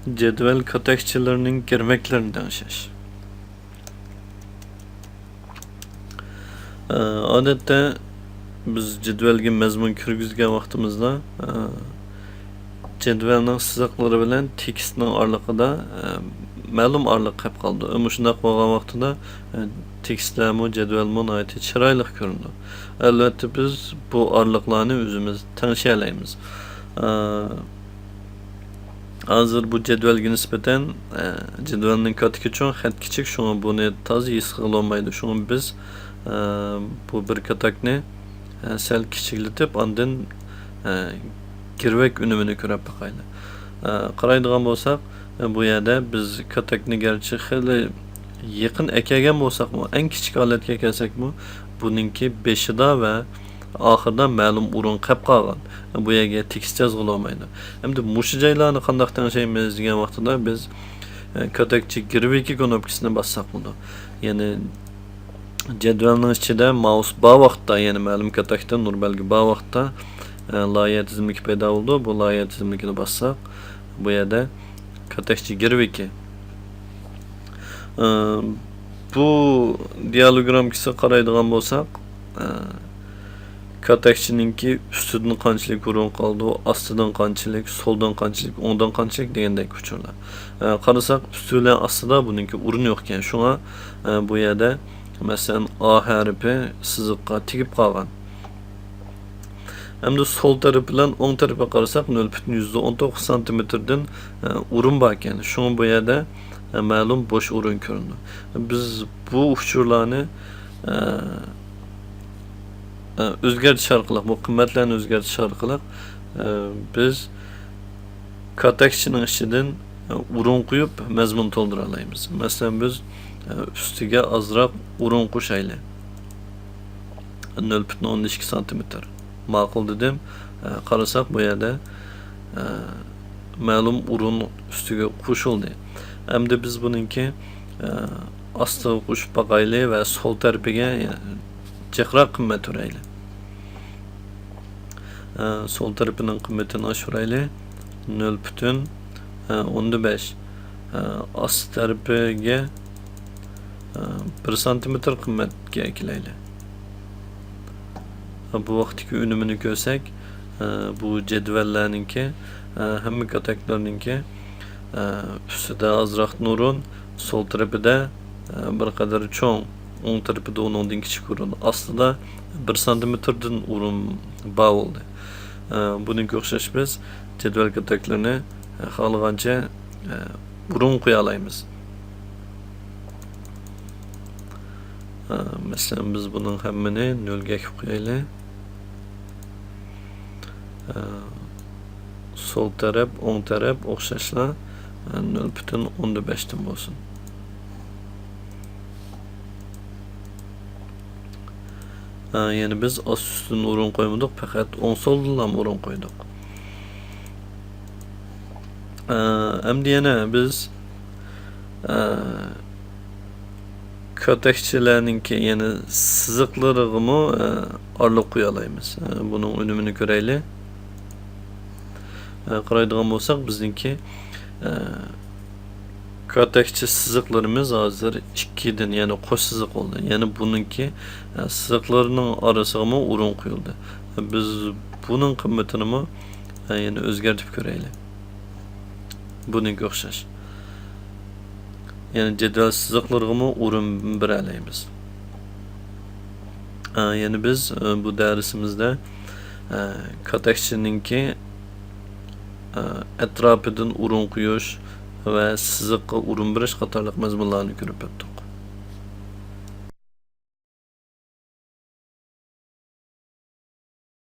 Cedvel katekçilerinin girmeklerini danışış. Adette biz cedvelge mazmun kirgizgan vaqtimizda cedvelning siziqlari bilan tekstning orliqida ma'lum orliq qolib qoldi. Shunday bo'lgan vaqtida tekstlarmi cedvelmi nihoyatda chiroyli ko'rindi. Albatta biz bu orliqlarni o'zimiz tanisha olamiz. Hozir bu cedvelga nisbatan cedvelning katiki cho'ng, xat kichik, shunga buni toza his qilolmaydi. Shunga biz bu bir katakni sal kichiklatib, ondan girvek unumini ko'rib boqaylik. Qaraydigan bo'lsak, bu yerda biz katakni garchi xili yaqin akagan bo'lsak-mu, eng kichik holatga kelsak-mu, buningki beshida va oxirida ma'lum o'rin qolib qolgan. Bu yerga tekst yozilolmaydi. Endi mushu joylarni qanday tanishaymiz degan vaqtida biz katakchi girveki knopkasini bossak bo'ladi. Ya'ni jadvalning ichida mouse bor vaqtda, ya'ni ma'lum katakda nur belgi bor vaqtda loyiha tizimligi paydo bo'ldi. Bu loyiha tizimligini bossak, bu yerda katakchi girveki. Bu dialogramkasi qaraydigan bo'lsak, katakchininki ustidan qanchalik o'rin qoldi, ostidan qanchalik, soldan qanchalik, o'ngdan qanchalik degandek uchurlar. Qarasak, usti bilan ostida buningki o'rin yo'q ekan. Shunga bu yerda masalan A harfi siziqqa tegib qolgan. Hamda sol taraf bilan o'ng tarafga qarasak 0.19 santimetrdan o'rin bor ekan. Shunga bu yerda ma'lum bo'sh o'rin ko'rindi. Biz bu uchurlarni o'zgartirish orqali, bu qimmatlarni o'zgartirish orqali biz katakchining ichidan o'rin qo'yib mazmun to'ldira olamiz. Masalan, biz ustiga ozroq o'rin qo'shaylik. 0.12 santimetr. Ma'qul dedim. Qarasak bu yerda ma'lum o'rin ustiga qo'shildi. Hamda biz buningki ostiga qo'shib boqaylik va sol tarafiga jiqroq qimmat uraylik. Sol tarafining qimmatini oshiraylik. 0.15. Ost tarafiga 1 santimetr qimmatga eklaylik. Bu vaqtdagi unumini ko'rsak, bu jadvallarninki hamma kataklarninki ustida ozroq nurun, sol tarafida bir qadar cho'ng, o'ng tarafida undan kichik o'rin, ostida 1 santimetrdan o'rin bor bo'ldi. Bunga o'xshash biz jadval kataklarni xohlagancha o'rin qo'ya olamiz. Masalan, biz buning hammani 0 ga qo'yaylik. Sol taraf, o'ng taraf o'xshashlar 0.15 dan bo'lsin. Yani biz ost üstün o'rin qo'ymadik, faqat o'ng soldan o'rin qo'ydik. Endi yana biz katakchilarninki, ya'ni siziqlarig'imi orliq qo'ya olamiz. Buning unumini ko'raylik. Qaraydigan bo'lsak, bizningki katakchi siziqlarimiz hozir 2 dan, ya'ni qo'sh siziq oldi. Ya'ni buningki siziqlarining orasiga o'rin qo'yildi. Biz buning qimmatini yana o'zgartirib ko'raylik. Buningga o'xshash. Ya'ni jadval siziqlariga o'rin beraylik. Ya'ni biz bu darsimizda katakchininki atrofidan o'rin qo'yish va siziqqa o'rin berish qatorliq mazmunlarni ko'rib o'tdik.